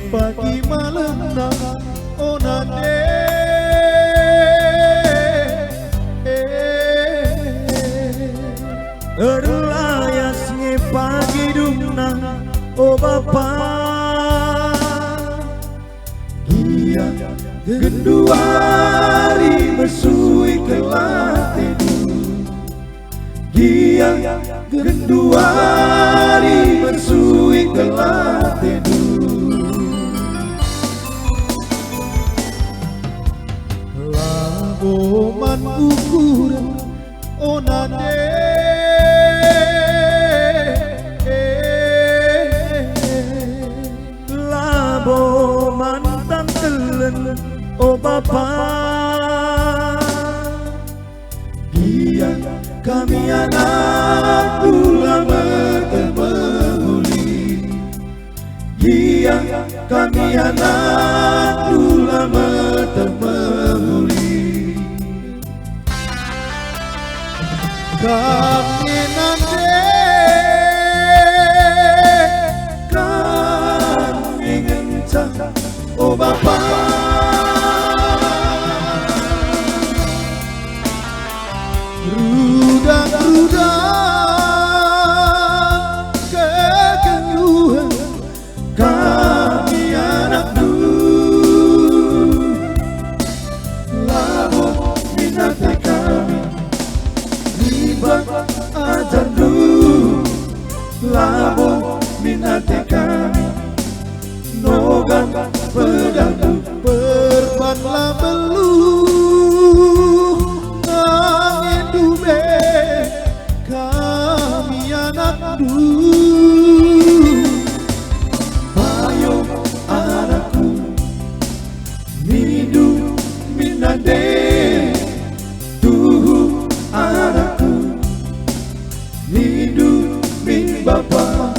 pagi malam na onane Erlayas nge pagi dumna o bapa Gia genduari mesui kelatenu Gia genduari mesui kelatenu Laboman ukuran onane Labo mantan telen o bapa Dia kami anak ulama termuli Dia kami anak ulama termuli Kami nanti kami ngencang oh Bapa Rudang-rudang kekenyuhan kami anak du Labo minate kami riba ajar du Labo minate kami nogan pedang du perbanlah belu kami anak du Ayo anakku Mindu minade Tuhu anakku Mindu min bapa